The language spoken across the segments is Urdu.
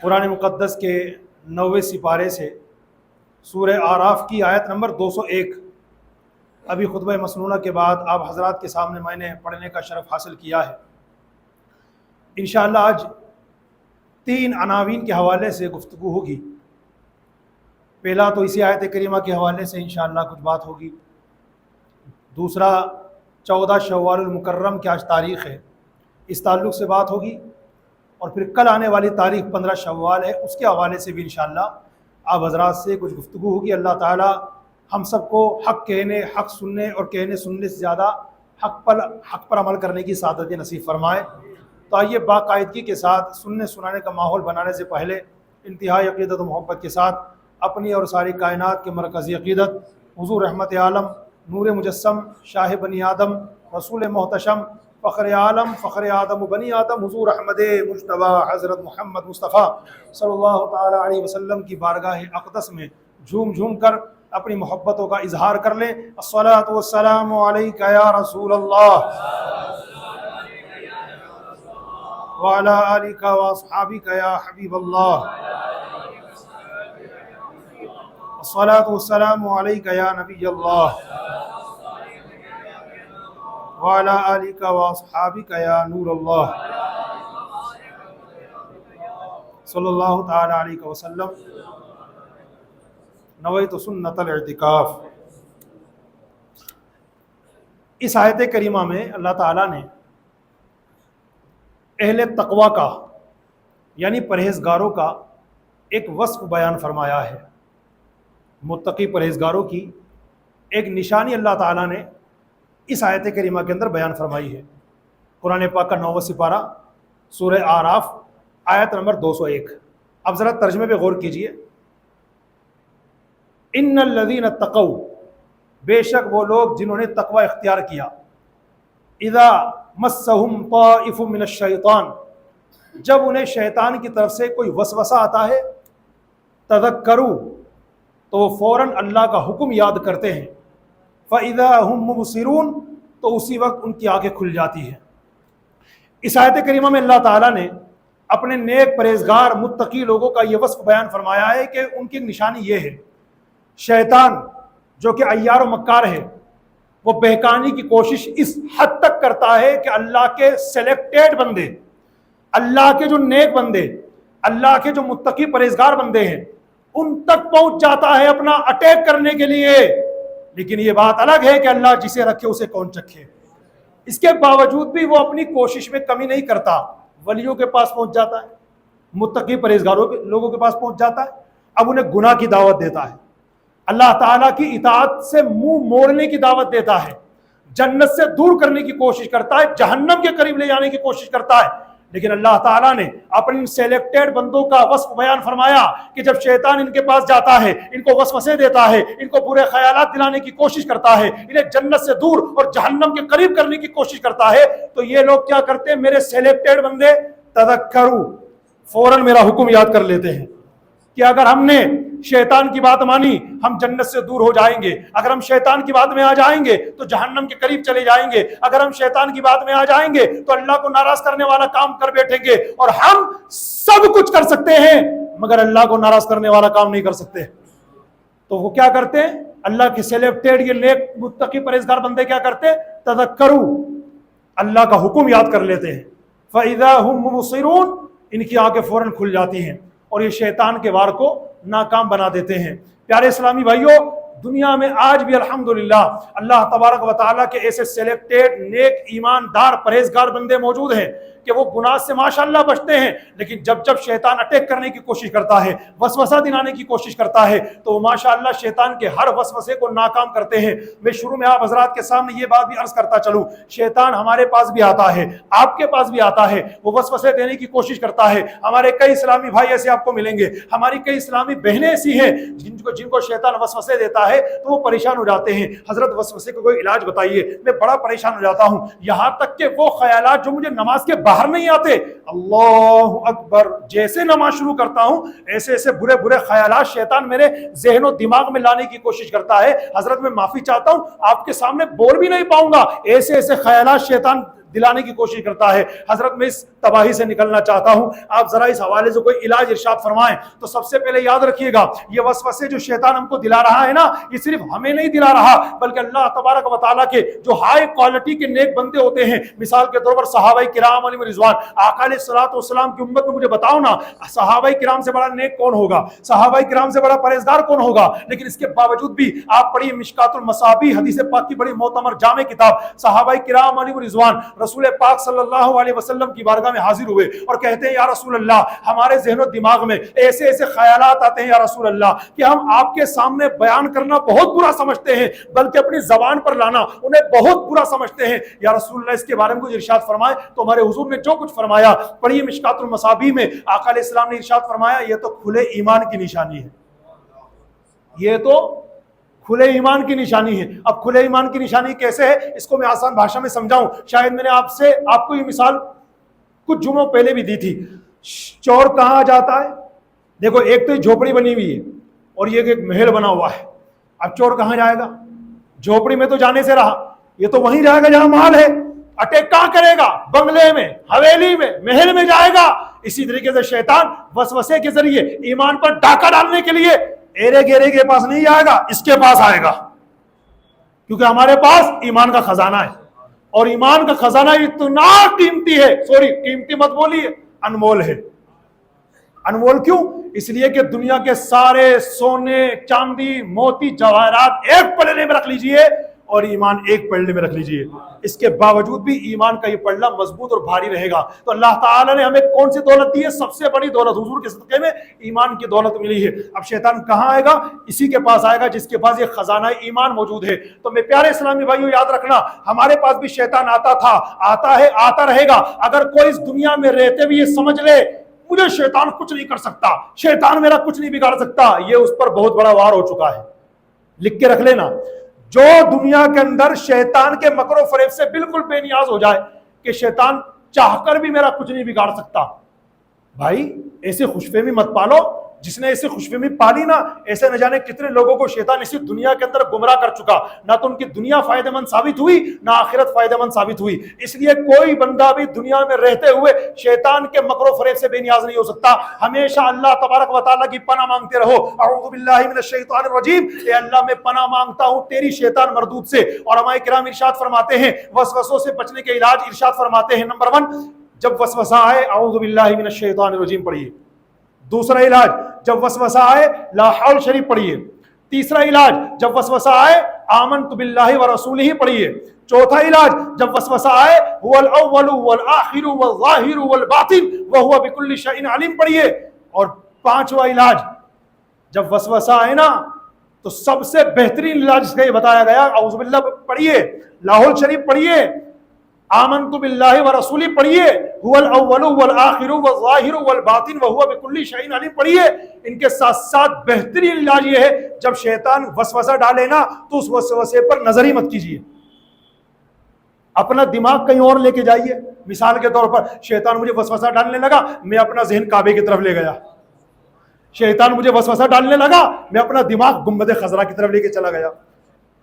قرآن مقدس کے 90ویں سپارے سے سورہ آراف کی آیت نمبر 201 ابھی خطبہ مسنونہ کے بعد آپ حضرات کے سامنے میں نے پڑھنے کا شرف حاصل کیا ہے۔ انشاءاللہ آج 3 عناوین کے حوالے سے گفتگو ہوگی۔ پہلا تو اسی آیت کریمہ کے حوالے سے انشاءاللہ کچھ بات ہوگی، دوسرا 14 شوال المکرم کی آج تاریخ ہے، اس تعلق سے بات ہوگی، اور پھر کل آنے والی تاریخ 15 شوال ہے، اس کے حوالے سے بھی انشاءاللہ آپ حضرات سے کچھ گفتگو ہوگی۔ اللہ تعالی ہم سب کو حق کہنے، حق سننے اور کہنے سننے سے زیادہ حق پر عمل کرنے کی سعادت نصیب فرمائے۔ تو آئیے باقاعدگی کے ساتھ سننے سنانے کا ماحول بنانے سے پہلے انتہائی عقیدت و محبت کے ساتھ اپنی اور ساری کائنات کے مرکزی عقیدت حضور رحمت عالم، نور مجسم، شاہ بنی آدم، رسول محتشم، فخر عالم، فخر آدم و بنی آدم، حضور احمد مجتبی حضرت محمد مصطفیٰ صلی اللہ تعالی علیہ وسلم کی بارگاہ اقدس میں جھوم جھوم کر اپنی محبتوں کا اظہار کر لیں۔ الصلاۃ والسلام علیک یا رسول اللہ وعلی آلک واصحابک یا حبیب اللہ، الصلاۃ والسلام علیک یا نبی اللہ وعلی آلک واصحابک یا نور اللہ صلی اللہ تعالی علیہ وسلم۔ نویت سنت الاعتکاف۔ اس آیت کریمہ میں اللہ تعالیٰ نے اہل تقوی کا یعنی پرہیزگاروں کا ایک وصف بیان فرمایا ہے۔ متقی پرہیزگاروں کی ایک نشانی اللہ تعالیٰ نے اس آیت کریمہ کے اندر بیان فرمائی ہے۔ قرآن پاک کا 9واں سپارہ سورہ آراف آیت نمبر 201۔ اب ذرا ترجمے پہ غور کیجئے۔ ان الذین اتقوا، بے شک وہ لوگ جنہوں نے تقوی اختیار کیا، اذا مسہم طائف من الشیطان، جب انہیں شیطان کی طرف سے کوئی وسوسہ آتا ہے، تذکروا، تو وہ فوراً اللہ کا حکم یاد کرتے ہیں، فَإِذَا هُمْ مُبْصِرُونَ، تو اسی وقت ان کی آنکھیں کھل جاتی ہیں۔ اس آیت کریمہ میں اللہ تعالیٰ نے اپنے نیک پرہیزگار متقی لوگوں کا یہ وصف بیان فرمایا ہے کہ ان کی نشانی یہ ہے، شیطان جو کہ عیار و مکار ہے، وہ بہکانے کی کوشش اس حد تک کرتا ہے کہ اللہ کے سلیکٹڈ بندے، اللہ کے جو نیک بندے، اللہ کے جو متقی پرہیزگار بندے ہیں، ان تک پہنچ جاتا ہے اپنا اٹیک کرنے کے لیے۔ لیکن یہ بات الگ ہے کہ اللہ جسے رکھے اسے کون چکھے۔ اس کے باوجود بھی وہ اپنی کوشش میں کمی نہیں کرتا، ولیوں کے پاس پہنچ جاتا ہے، متقی پرہیزگاروں کے لوگوں کے پاس پہنچ جاتا ہے، اب انہیں گناہ کی دعوت دیتا ہے، اللہ تعالیٰ کی اطاعت سے منہ موڑنے کی دعوت دیتا ہے، جنت سے دور کرنے کی کوشش کرتا ہے، جہنم کے قریب لے جانے کی کوشش کرتا ہے۔ لیکن اللہ تعالیٰ نے اپنے سیلیکٹڈ بندوں کا وصف بیان فرمایا کہ جب شیطان ان کے پاس جاتا ہے، ان کو وسوسے دیتا ہے، ان کو برے خیالات دلانے کی کوشش کرتا ہے، انہیں جنت سے دور اور جہنم کے قریب کرنے کی کوشش کرتا ہے، تو یہ لوگ کیا کرتے ہیں؟ میرے سیلیکٹڈ بندے تذکروا، فوراً میرا حکم یاد کر لیتے ہیں کہ اگر ہم نے شیطان کی بات مانی ہم جنت سے دور ہو جائیں گے، اگر ہم شیطان کی بات میں آ جائیں گے تو جہنم کے قریب چلے جائیں گے، اگر ہم شیطان کی بات میں آ جائیں گے تو اللہ کو ناراض کرنے والا کام کر بیٹھیں گے، اور ہم سب کچھ کر سکتے ہیں مگر اللہ کو ناراض کرنے والا کام نہیں کر سکتے۔ تو وہ کیا کرتے ہیں؟ اللہ کے سلیکٹڈ یہ نیک متقی پرہیزگار بندے کیا کرتے ہیں؟ تذکروا، اللہ کا حکم یاد کر لیتے ہیں، فَإِذَا هُمْ مُبْصِرُونَ، ان کی آنکھیں فوراً کھل جاتی ہیں اور یہ شیطان کے وار کو ناکام بنا دیتے ہیں۔ پیارے اسلامی بھائیوں، دنیا میں آج بھی الحمدللہ اللہ تبارک و تعالیٰ کے ایسے سیلیکٹڈ نیک ایماندار پرہیزگار بندے موجود ہیں کہ وہ گناہ سے ماشاءاللہ بچتے ہیں، لیکن جب شیطان اٹیک کرنے کی کوشش کرتا ہے، وسوسہ دلانے کی کوشش کرتا ہے، تو وہ ماشاءاللہ شیطان کے ہر وسوسے کو ناکام کرتے ہیں۔ میں شروع میں آپ حضرات کے سامنے یہ بات بھی عرض کرتا چلوں، شیطان ہمارے پاس بھی آتا ہے، آپ کے پاس بھی آتا ہے، وہ وسوسے دینے کی کوشش کرتا ہے۔ ہمارے کئی اسلامی بھائی ایسے آپ کو ملیں گے، ہماری کئی اسلامی بہنیں ایسی ہیں جن کو شیطان وسوسے دیتا ہے تو وہ پریشان ہو جاتے ہیں، حضرت وسوسے کو کوئی علاج بتائیے، میں بڑا پریشان ہو جاتا ہوں، یہاں تک کہ وہ خیالات جو مجھے نماز کے باہر نہیں آتے، اللہ اکبر، جیسے نماز شروع کرتا ہوں ایسے ایسے برے برے خیالات شیطان میرے ذہن و دماغ میں لانے کی کوشش کرتا ہے۔ حضرت میں معافی چاہتا ہوں، آپ کے سامنے بول بھی نہیں پاؤں گا، ایسے ایسے خیالات شیطان دلانے کی کوشش کرتا ہے۔ حضرت میں اس تباہی سے نکلنا چاہتا ہوں، آپ ذرا اس حوالے سے کوئی علاج ارشاد فرمائیں۔ تو سب سے پہلے یاد رکھیے گا، یہ وسوسے جو شیطان ہم کو دلا رہا ہے نا، یہ صرف ہمیں نہیں دلا رہا بلکہ اللہ تبارک و تعالیٰ کے جو ہائی کوالٹی کے نیک بندے ہوتے ہیں، مثال کے طور پر صحابہ کرام علیہ رضوان، آقا علیہ الصلوۃ والسلام کی امت میں مجھے بتاؤ نا، صحابہ کرام سے بڑا نیک کون ہوگا، صحابہ کرام سے بڑا پرہیزگار کون ہوگا؟ لیکن اس کے باوجود بھی آپ پڑھیے مشکات المصابیح، حدیث پاک کی بڑی معتبر جامع کتاب، صحابہ کرام علیہ رضوان رسول پاک صلی اللہ علیہ وسلم کی بارگاہ میں حاضر ہوئے اور کہتے ہیں یا رسول اللہ، ہمارے ذہن و دماغ میں ایسے ایسے خیالات آتے ہیں یا رسول اللہ کہ ہم آپ کے سامنے بیان کرنا بہت برا سمجھتے ہیں، بلکہ اپنی زبان پر لانا انہیں بہت برا سمجھتے ہیں، یا رسول اللہ اس کے بارے میں کچھ ارشاد فرمائے۔ تو ہمارے حضور نے جو کچھ فرمایا پڑھیے مشکات المصابیح میں، آقا علیہ السلام نے ارشاد فرمایا یہ تو کھلے ایمان کی نشانی ہے، یہ تو کھلے ایمان کی نشانی ہے۔ اب کھلے ایمان کی نشانی کیسے ہے، اس کو میں آسان بھاشا میں سمجھاؤں۔ شاید میں نے آپ کو یہ مثال کچھ جمعوں پہلے بھی دی تھی۔ چور کہاں جاتا ہے؟ دیکھو ایک تو جھوپڑی بنی ہوئی ہے اور یہ ایک محل بنا ہوا ہے، اب چور کہاں جائے گا؟ جھوپڑی میں تو جانے سے رہا، یہ تو وہیں جائے گا جہاں مال ہے۔ اٹیک کہاں کرے گا؟ بنگلے میں، حویلی میں، محل میں جائے گا۔ اسی طریقے سے شیطان وسوسے کے ذریعے ایمان پر ڈاکہ ڈالنے کے لیے ایرے گیرے کے پاس نہیں آئے گا، اس کے پاس آئے گا، کیونکہ ہمارے پاس ایمان کا خزانہ ہے، اور ایمان کا خزانہ اتنا قیمتی ہے، قیمتی مت بولیے، انمول ہے۔ انمول کیوں؟ اس لیے کہ دنیا کے سارے سونے چاندی موتی جواہرات ایک پلڑے میں رکھ لیجئے اور ایمان ایک پلڑے میں رکھ لیجئے، اس کے باوجود بھی ایمان کا یہ پلڑا مضبوط اور بھاری رہے گا۔ تو اللہ تعالیٰ نے ہمیں کون سی دولت دی ہے؟ سب سے بڑی دولت حضور کے صدقے میں ایمان کی دولت ملی ہے۔ اب شیطان کہاں آئے گا؟ اسی کے پاس آئے گا جس کے پاس یہ خزانہ ایمان موجود ہے۔ تو میں پیارے اسلامی بھائیوں یاد رکھنا، ہمارے پاس بھی شیطان آتا تھا، آتا ہے، آتا رہے گا۔ اگر کوئی اس دنیا میں رہتے ہوئے یہ سمجھ لے مجھے شیطان کچھ نہیں کر سکتا، شیطان میرا کچھ نہیں بگاڑ سکتا، یہ اس پر بہت بڑا وار ہو چکا ہے۔ لکھ کے رکھ لینا، جو دنیا کے اندر شیطان کے مکر و فریب سے بالکل بے نیاز ہو جائے کہ شیطان چاہ کر بھی میرا کچھ نہیں بگاڑ سکتا، بھائی ایسے خوش فہمی مت پالو۔ جس نے ایسی خوش فہمی پالی نا، ایسے نہ جانے کتنے لوگوں کو شیطان اسی دنیا کے اندر گمراہ کر چکا، نہ تو ان کی دنیا فائدہ مند ثابت ہوئی نہ آخرت فائدہ مند ثابت ہوئی۔ اس لیے کوئی بندہ بھی دنیا میں رہتے ہوئے شیطان کے مکر و فریب سے بے نیاز نہیں ہو سکتا۔ ہمیشہ اللہ تبارک و تعالیٰ کی پناہ مانگتے رہو، اعوذ باللہ من الشیطان الرجیم، اے اللہ میں پناہ مانگتا ہوں تیری شیطان مردود سے۔ علماء کرام ارشاد فرماتے ہیں وسوسوں سے بچنے کے علاج ارشاد فرماتے ہیں، نمبر 1 جب وسوسہ آئے اعوذ باللہ من الشیطان الرجیم پڑھیے۔ دوسرا علاج جب وسوسہ آئے لا حول شریف پڑھیے۔ تیسرا علاج جب وسوسہ آئے آمنت باللہ ورسولہ پڑھیے۔ چوتھا علاج جب وسوسہ آئے هو الاول والآخر والظاہر والباطن وهو بكل شيء علیم پڑھیے۔ اور پانچواں علاج جب وسوسہ آئے نا تو سب سے بہترین علاج اس کا یہ بتایا گیا، اعوذ باللہ پڑھیے، لا حول شریف پڑھیے، آمنت باللہ ورسولہ پڑھیے، هو الاول والآخر والظاہر والباطن وهو بكل شيء علیم پڑھیے۔ ان کے ساتھ ساتھ بہترین علاج یہ ہے جب شیطان وسوسہ ڈالے نا تو اس وسوسے پر نظر ہی مت کیجیے، اپنا دماغ کہیں اور لے کے جائیے۔ مثال کے طور پر شیطان مجھے وسوسہ ڈالنے لگا، میں اپنا ذہن کعبے کی طرف لے گیا۔ شیطان مجھے وسوسہ ڈالنے لگا، میں اپنا دماغ گنبد خضرا کی طرف لے کے چلا گیا۔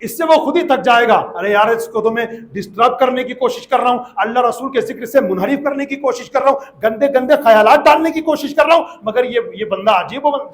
اس سے وہ خود ہی تھک جائے گا، ارے یار اس کو تو میں ڈسٹرب کرنے کی کوشش کر رہا ہوں، اللہ رسول کے ذکر سے منحرف کرنے کی کوشش کر رہا ہوں، گندے گندے خیالات ڈالنے کی کوشش کر رہا ہوں، مگر یہ بندہ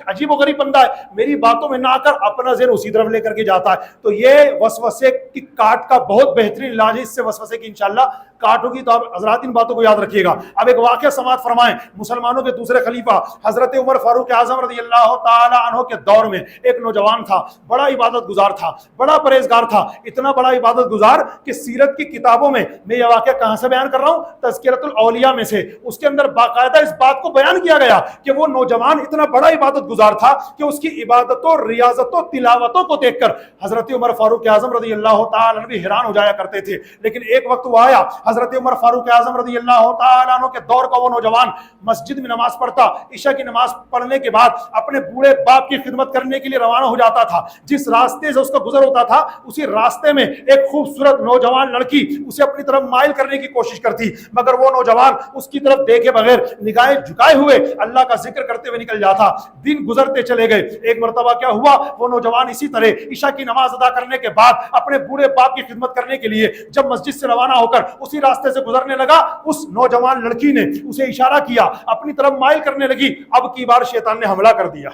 عجیب و غریب بندہ ہے، میری باتوں میں نہ آ کر اپنا ذہن اسی طرف لے کر کے جاتا ہے۔ تو یہ وسوسے کی کاٹ کا بہت بہترین علاج ہے، اس سے وسوسے کی انشاءاللہ کاٹ ہوگی۔ تو آپ حضرات ان باتوں کو یاد رکھیے گا۔ اب ایک واقعہ سماعت فرمائیں، مسلمانوں کے دوسرے خلیفہ حضرت عمر فاروق اعظم رضی اللہ تعالی عنہ کے دور میں ایک نوجوان تھا، بڑا عبادت گزار تھا، بڑا پرہیزگار تھا، اتنا بڑا عبادت گزار کہ سیرت کی کتابوں میں، میں یہ واقعہ کہاں سے بیان کر رہا ہوں؟ تذکرۃ الاولیاء میں سے، اس کے اندر باقاعدہ اس بات کو بیان کیا گیا کہ وہ نوجوان اتنا بڑا عبادت گزار تھا کہ اس کی عبادتوں، ریاضتوں، تلاوتوں کو دیکھ کر حضرت عمر فاروق اعظم رضی اللہ تعالی عنہ بھی حیران ہو جایا کرتے تھے۔ لیکن ایک وقت وہ آیا، حضرت عمر فاروق اعظم رضی اللہ تعالی عنہ کے دور کا وہ نوجوان مسجد میں نماز پڑھتا، عشاء کی نماز پڑھنے کے بعد اپنے بوڑھے باپ کی خدمت کرنے کے لیے روانہ ہو جاتا تھا۔ جس راستے سے اس کا گزر ہوتا تھا اسی راستے میں ایک خوبصورت نوجوان لڑکی اسے اپنی طرف مائل کرنے کی کوشش کرتی، مگر وہ نوجوان اس کی طرف دیکھے بغیر نگاہیں جھکائے ہوئے اللہ کا ذکر کرتے ہوئے نکل جاتا۔ دن گزرتے چلے گئے، ایک مرتبہ کیا ہوا، وہ نوجوان اسی طرح عشاء کی نماز ادا کرنے کے بعد اپنے بوڑھے باپ کی خدمت کرنے کے لیے جب مسجد سے روانہ ہو کر اسی راستے سے گزرنے لگا، اس نوجوان لڑکی نے اسے اشارہ کیا، اپنی طرف مائل کرنے لگی۔ اب کی بار شیطان نے حملہ کر دیا،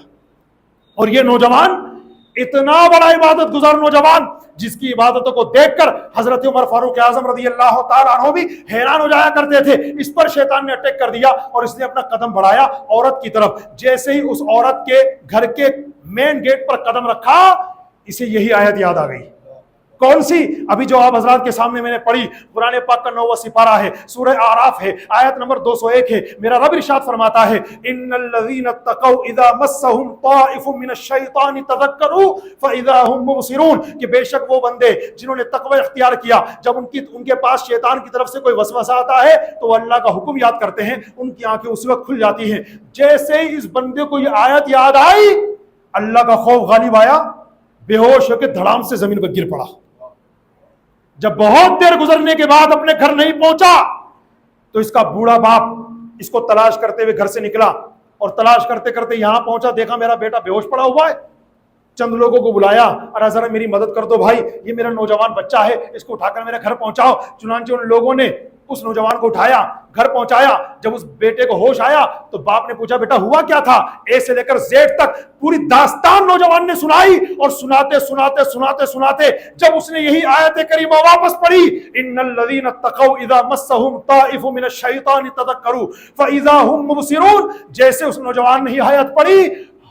اور یہ نوجوان اتنا بڑا عبادت گزار نوجوان جس کی عبادتوں کو دیکھ کر حضرت عمر فاروق اعظم رضی اللہ تعالیٰ عنہ بھی حیران ہو جایا کرتے تھے، اس پر شیطان نے اٹیک کر دیا اور اس نے اپنا قدم بڑھایا عورت کی طرف۔ جیسے ہی اس عورت کے گھر کے مین گیٹ پر قدم رکھا، اسے یہی آیت یاد آ گئی۔ کون سی؟ ابھی جو آپ حضرات کے سامنے میں نے پڑھی، قرآن پاک کا 9واں سپارہ ہے، سورہ اعراف ہے، آیت نمبر 201 ہے۔ میرا رب ارشاد فرماتا ہے، ان الذین اتقوا اذا مسهم طائف من الشیطان تذکروا فاذا هم مبصرون، کہ بے شک وہ بندے جنہوں نے تقوی اختیار کیا، جب ان کے پاس شیطان کی طرف سے کوئی وسوسہ آتا ہے تو وہ اللہ کا حکم یاد کرتے ہیں، ان کی آنکھیں اس وقت کھل جاتی ہیں۔ جیسے ہی اس بندے کو یہ آیت یاد آئی، اللہ کا خوف غالب آیا، بے ہوش ہو کے دھڑام سے زمین پر گر پڑا۔ جب بہت دیر گزرنے کے بعد اپنے گھر نہیں پہنچا تو اس کا بوڑھا باپ اس کو تلاش کرتے ہوئے گھر سے نکلا، اور تلاش کرتے کرتے یہاں پہنچا، دیکھا میرا بیٹا بے ہوش پڑا ہوا ہے۔ چند لوگوں کو بلایا، ارے ذرا میری مدد کر دو بھائی، یہ میرا نوجوان بچہ ہے، اس کو اٹھا کر میرے گھر پہنچاؤ۔ چنانچہ ان لوگوں نے اس نوجوان کو اٹھایا، گھر پہنچایا۔ جب اس بیٹے کو ہوش آیا تو باپ نے پوچھا، بیٹا ہوا کیا تھا؟ اے سے لے کر زیڈ تک پوری داستان نوجوان نے سنائی، اور سناتے جب اس نے یہی آیت کریمہ واپس پڑھی، ان الذین اتقوا اذا مسهم طائف من الشیطان تذکروا فاذا هم مبصرون، جیسے اس نوجوان نے یہ آیت پڑھی،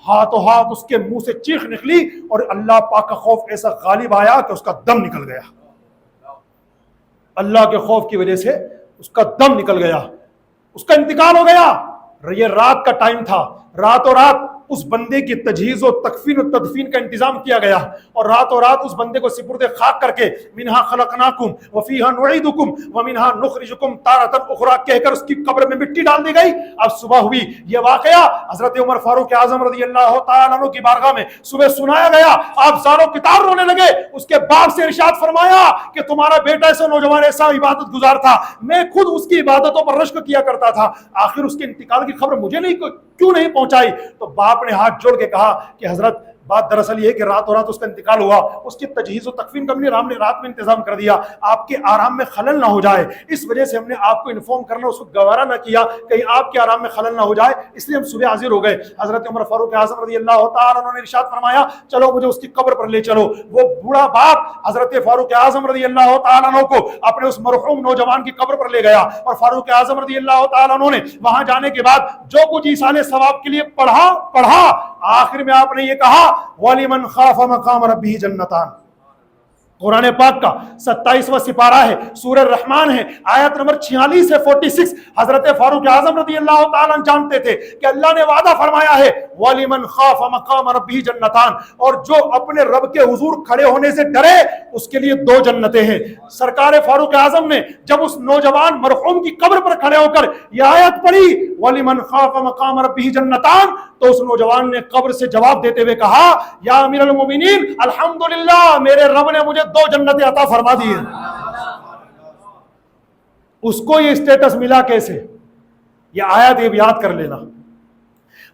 ہاتھوں ہاتھ اس کے منہ سے چیخ نکلی، اور اللہ پاک کا خوف ایسا غالب آیا کہ اس کا دم نکل گیا۔ اللہ کے خوف کی وجہ سے اس کا دم نکل گیا، اس کا انتقال ہو گیا۔ یہ رات کا ٹائم تھا، راتوں رات اس بندے کی تجہیز و تکفین و تدفین کا انتظام کیا گیا، اور راتوں رات اس بندے کو سپرد خاک کر کے منہا خلقناکم وفیہا نعیدکم ومنہا نخرجکم تارۃ اخری کہہ کر اس کی قبر میں مٹی ڈال دی گئی۔ اب صبح ہوئی، یہ واقعہ حضرت عمر فاروق اعظم رضی اللہ تعالیٰ عنہ کی بارگاہ میں صبح سنایا گیا۔ آپ زاروں کتار رونے لگے، اس کے باپ سے ارشاد فرمایا کہ تمہارا بیٹا ایسا نوجوان ایسا عبادت گزار تھا، میں خود اس کی عبادتوں پر رشک کیا کرتا تھا، آخر اس کے انتقال کی خبر مجھے کیوں نہیں پہنچائی؟ تو باپ نے ہاتھ جوڑ کے کہا کہ حضرت بات دراصل یہ کہ راتوں رات اس کا انتقال ہوا، اس کی تجہیز و تکفین کا ہم نے رات میں انتظام کر دیا، آپ کے آرام میں خلل نہ ہو جائے، اس وجہ سے ہم نے آپ کو انفارم کرنا اس کو گوارا نہ کیا، کہیں آپ کے آرام میں خلل نہ ہو جائے، اس لیے ہم صبح حاضر ہو گئے۔ حضرت عمر فاروق اعظم رضی اللہ تعالیٰ عنہ نے ارشاد فرمایا، چلو مجھے اس کی قبر پر لے چلو۔ وہ بوڑھا باپ حضرت فاروق اعظم رضی اللہ تعالیٰ عنہ کو اپنے اس مرحوم نوجوان کی قبر پر لے گیا، اور فاروق اعظم رضی اللہ تعالیٰ عنہ نے وہاں جانے کے بعد جو کچھ ایصال ثواب کے لیے پڑھا، آخر میں آپ نے یہ کہا، وَلِمَنْ خَافَ مَقَامَ رَبِّهِ جَنَّتَانِ۔ قرآن پاک کا 27واں سپارہ ہے، سورہ الرحمن ہے، آیت نمبر 46 سے 46۔ حضرت فاروق اعظم رضی اللہ تعالیٰ عنہ جانتے تھے کہ اللہ نے وعدہ فرمایا ہے وَلِمَنْ خَافَ مَقَامَ رَبِّهِ جَنَّتَانِ، اور جو اپنے رب کے حضور کھڑے ہونے سے ڈرے اس کے لیے 2 جنتیں ہیں۔ سرکار فاروق اعظم نے جب اس نوجوان مرحوم کی قبر پر کھڑے ہو کر یہ آیت پڑھی وَلِمَنْ خَافَ مَقَامَ رَبِّهِ جَنَّتَانِ، تو اس نوجوان نے قبر سے جواب دیتے ہوئے کہا، یا امیر المومنین الحمدللہ، میرے رب نے مجھے 2 جنتیں عطا فرما دی ہیں۔ اس کو یہ اسٹیٹس ملا کیسے؟ یہ آیت یاد کر لینا،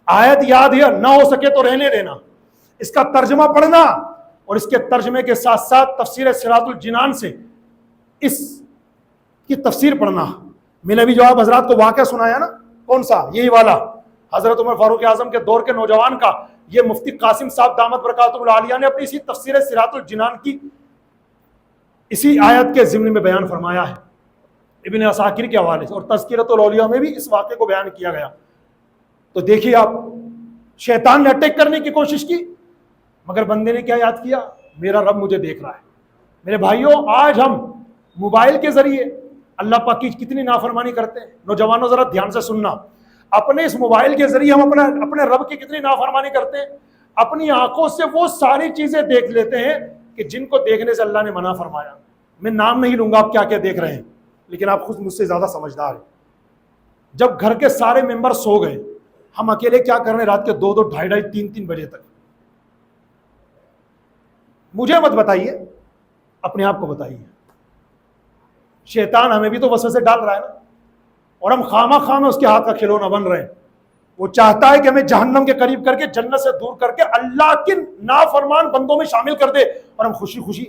آیت یاد نہ ہو سکے تو رہنے دینا، اس کا ترجمہ پڑھنا، اور اس کے ترجمے کے ساتھ ساتھ تفسیر صراط الجنان سے اس کی تفسیر پڑھنا۔ میں نے ابھی جو آپ حضرات کو واقعہ سنایا نا، کون سا؟ یہی والا حضرت عمر فاروق اعظم کے دور کے نوجوان کا، یہ مفتی قاسم صاحب دامت برکاتہ العالیہ نے اپنی اسی تفسیر صراط الجنان کی اسی آیت کے ضمن میں بیان فرمایا ہے، ابن عساکر کے حوالے سے، اور تذکرۃ الاولیاء میں بھی اس واقعے کو بیان کیا گیا۔ تو دیکھیے آپ، شیطان نے اٹیک کرنے کی کوشش کی، مگر بندے نے کیا یاد کیا؟ میرا رب مجھے دیکھ رہا ہے۔ میرے بھائیوں، آج ہم موبائل کے ذریعے اللہ پاک کی کتنی نافرمانی کرتے ہیں۔ نوجوانوں ذرا دھیان سے سننا، اپنے اس موبائل کے ذریعے ہم اپنے رب کی کتنی نافرمانی کرتے ہیں۔ اپنی آنکھوں سے وہ ساری چیزیں دیکھ لیتے ہیں کہ جن کو دیکھنے سے اللہ نے منع فرمایا۔ میں نام نہیں لوں گا آپ کیا کیا دیکھ رہے ہیں، لیکن آپ خود مجھ سے زیادہ سمجھدار ہیں۔ جب گھر کے سارے ممبر سو گئے، ہم اکیلے کیا کر رہے ہیں رات کے 2 2 ڈھائی 3 3 بجے تک؟ مجھے مت بتائیے اپنے آپ کو بتائیے. شیطان ہمیں بھی تو وسوسے ڈال رہا ہے نا, اور ہم خامہ خامہ اس کے ہاتھ کا کھلونا بن رہے ہیں. وہ چاہتا ہے کہ ہمیں جہنم کے قریب کر کے, جنت سے دور کر کے اللہ کے نافرمان بندوں میں شامل کر دے, اور ہم خوشی خوشی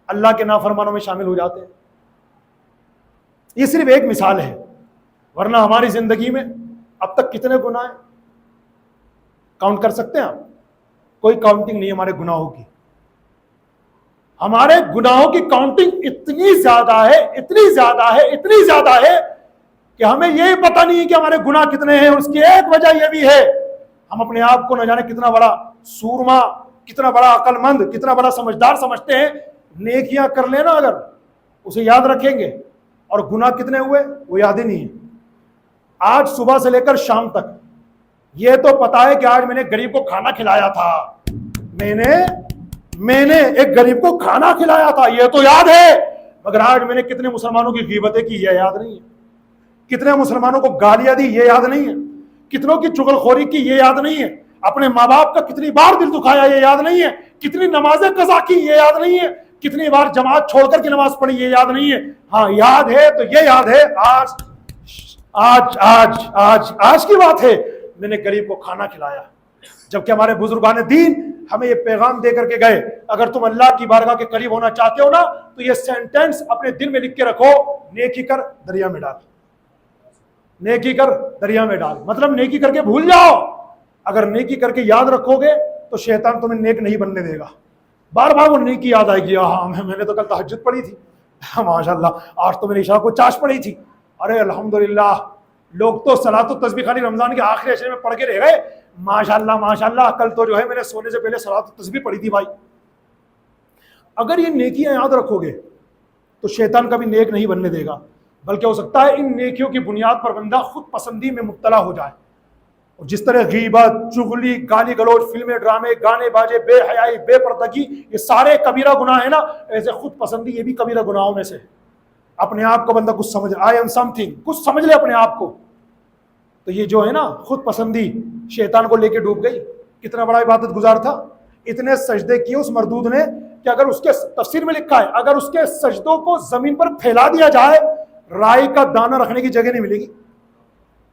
اللہ کے نافرمانوں میں شامل ہو جاتے ہیں. یہ صرف ایک مثال ہے, ورنہ ہماری زندگی میں اب تک کتنے گناہ ہیں کاؤنٹ کر سکتے ہیں آپ؟ کوئی کاؤنٹنگ نہیں ہمارے گناہوں کی. ہمارے گناہوں کی کاؤنٹنگ اتنی زیادہ ہے, اتنی زیادہ ہے, اتنی زیادہ ہے کہ ہمیں یہ پتہ نہیں ہے کہ ہمارے گناہ کتنے ہیں. اور اس کی ایک وجہ یہ بھی ہے, ہم اپنے آپ کو نہ جانے کتنا بڑا سورما, کتنا بڑا عقل مند, کتنا بڑا سمجھدار سمجھتے ہیں. نیکیاں کر لینا اگر, اسے یاد رکھیں گے, اور گناہ کتنے ہوئے وہ یاد ہی نہیں ہے. آج صبح سے لے کر شام تک یہ تو پتا ہے کہ آج میں نے غریب کو کھانا کھلایا تھا, میں نے ایک غریب کو کھانا کھلایا تھا, یہ تو یاد ہے. مگر آج میں نے کتنے مسلمانوں کی غیبتیں کی یہ یاد نہیں ہے, کتنے مسلمانوں کو گالیاں دی یہ یاد نہیں ہے, کتنوں کی چغل خوری کی یہ یاد نہیں ہے, اپنے ماں باپ کا کتنی بار دل دکھایا یہ یاد نہیں ہے, کتنی نمازیں قضا کی یہ یاد نہیں ہے, کتنی بار جماعت چھوڑ کر کی نماز پڑھی یہ یاد نہیں ہے. ہاں یاد ہے تو یہ یاد ہے, آج آج آج آج آج کی بات ہے, میں نے غریب کو کھانا کھلایا. جبکہ ہمارے بزرگان دین ہمیں یہ پیغام دے کر کے گئے, اگر تم اللہ کی بارگاہ کے قریب ہونا چاہتے ہو نا تو یہ سینٹینس اپنے دل میں لکھ کے رکھو, نیکی کر دریا میں ڈال, نیکی کر دریا میں ڈال. مطلب نیکی کر کے بھول جاؤ, اگر نیکی کر کے یاد رکھو گے تو شیطان تمہیں نیک نہیں بننے دے گا. بار بار وہ نیکی یاد آئے گی, ہاں میں نے تو کل تہجد پڑھی تھی, ماشاء اللہ آج تو میں نے عشاء کو چاش پڑھی تھی, ارے الحمدللہ. لوگ تو صلاۃ و تسبیح خالی رمضان کے آخری عشرے میں پڑھ کے رہ گئے, ماشاء اللہ کل تو جو ہے میں نے سونے سے پہلے صلاۃ و تسبیح پڑھی تھی بھائی. اگر یہ نیکیاں یاد رکھو گے تو شیطان کبھی نیک نہیں بننے دے گا, بلکہ ہو سکتا ہے ان نیکیوں کی بنیاد پر بندہ خود پسندی میں مبتلا ہو جائے. اور جس طرح غیبت, چغلی, گالی گلوچ, فلمیں, ڈرامے, گانے باجے, بے حیائی, بے پردگی, یہ سارے کبیرہ گناہ ہیں نا, ایسے خود پسندی یہ بھی کبیرہ گناہوں میں سے. اپنے آپ کو بندہ کچھ سمجھ, آئی ایم سم تھنگ, کچھ سمجھ لے اپنے آپ کو, تو یہ جو ہے نا خود پسندی شیطان کو لے کے ڈوب گئی. کتنا بڑا عبادت گزار تھا, اتنے سجدے کیے اس مردود نے کہ اگر اس کے تفسیر میں لکھا ہے, اگر اس کے سجدوں کو زمین پر پھیلا دیا جائے رائی کا دانہ رکھنے کی جگہ نہیں ملے گی.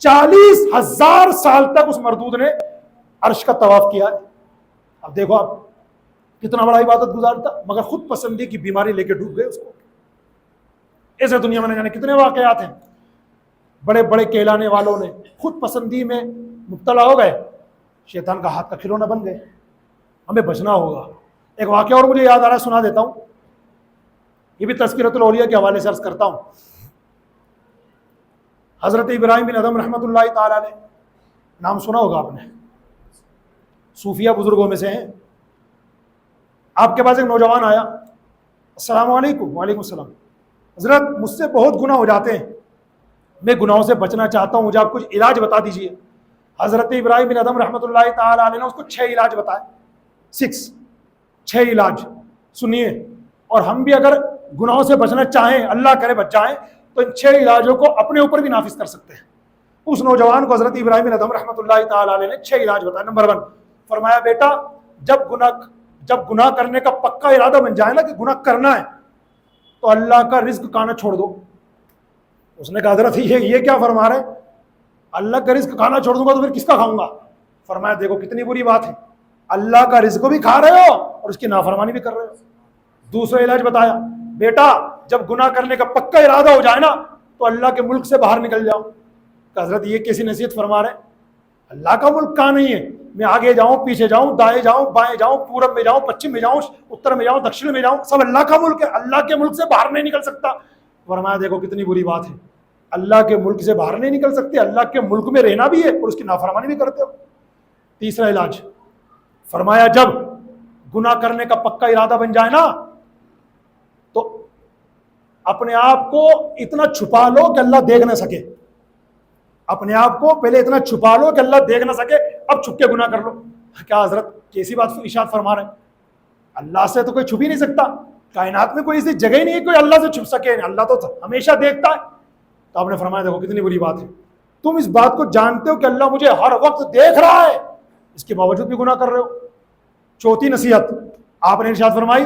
40,000 سال تک اس مردود نے عرش کا طواف کیا ہے. اب دیکھو آپ کتنا بڑا عبادت گزار تھا, مگر خود پسندی کی بیماری لے کے ڈوب گئے اس کو. ایسے دنیا میں نہ جانے کتنے واقعات ہیں, بڑے بڑے کہلانے والوں نے خود پسندی میں مبتلا ہو گئے, شیطان کا ہاتھ کا کھلونا بن گئے. ہمیں بچنا ہوگا. ایک واقعہ اور مجھے یاد آ رہا ہے, سنا دیتا ہوں, یہ بھی تذکرۃ الاولیاء کے حوالے سے عرض کرتا ہوں. حضرت ابراہیم بن ادم رحمۃ اللہ تعالیٰ نے, نام سنا ہوگا آپ نے, صوفیہ بزرگوں میں سے ہیں. آپ کے پاس ایک نوجوان آیا, السلام علیکم. وعلیکم السلام. حضرت مجھ سے بہت گناہ ہو جاتے ہیں, میں گناہوں سے بچنا چاہتا ہوں, مجھے آپ کچھ علاج بتا دیجئے. حضرت ابراہیم بن ادم رحمۃ اللہ تعالیٰ نے اس کو 6 علاج بتائے. 6 علاج سنیے, اور ہم بھی اگر گناہوں سے بچنا چاہیں, اللہ کرے بچ جائیں, تو ان 6 علاجوں کو اپنے اوپر بھی نافذ کر سکتے ہیں. اس نوجوان کو حضرت ابراہیم بن ادم رحمۃ اللہ تعالیٰ نے 6 علاج بتائے. نمبر 1, فرمایا بیٹا جب گناہ کرنے کا پکا ارادہ بن جائے نا کہ گناہ کرنا ہے, تو اللہ کا رزق کھانا چھوڑ دو. اس نے کہا حضرت یہ کیا فرما رہے ہیں, اللہ کا رزق کھانا چھوڑ دوں گا تو پھر کس کا کھاؤں گا. فرمایا دیکھو کتنی بری بات ہے, اللہ کا رزق بھی کھا رہے ہو اور اس کی نافرمانی بھی کر رہے ہو. دوسرا علاج بتایا, بیٹا جب گناہ کرنے کا پکا ارادہ ہو جائے نا تو اللہ کے ملک سے باہر نکل جاؤ. کہ حضرت یہ کیسی نصیحت فرما رہے ہیں, اللہ کا ملک کہاں نہیں ہے, میں آگے جاؤں پیچھے جاؤں دائیں جاؤں بائیں جاؤں پورب میں جاؤں پچھم میں جاؤں اتر میں جاؤں دکشن میں جاؤں, سب اللہ کا ملک ہے, اللہ کے ملک سے باہر نہیں نکل سکتا. فرمایا دیکھو کتنی بری بات ہے, اللہ کے ملک سے باہر نہیں نکل سکتے, اللہ کے ملک میں رہنا بھی ہے اور اس کی نافرمانی بھی کرتے ہو. تیسرا علاج فرمایا جب گناہ کرنے کا پکا ارادہ بن جائے نا تو اپنے آپ کو اتنا چھپا لو کہ اللہ دیکھ نہ سکے. اپنے آپ کو پہلے اتنا چھپا لو کہ اللہ دیکھ نہ سکے, اب چھپ کے گناہ کر لو. کیا حضرت کیسی بات ارشاد فرما رہے ہیں, اللہ سے تو کوئی چھپ ہی نہیں سکتا, کائنات میں کوئی ایسی جگہ ہی نہیں ہے کوئی اللہ سے چھپ سکے, اللہ تو ہمیشہ دیکھتا ہے. تو آپ نے فرمایا دیکھو کتنی بری بات ہے, تم اس بات کو جانتے ہو کہ اللہ مجھے ہر وقت دیکھ رہا ہے, اس کے باوجود بھی گناہ کر رہے ہو. چوتھی نصیحت آپ نے ارشاد فرمائی,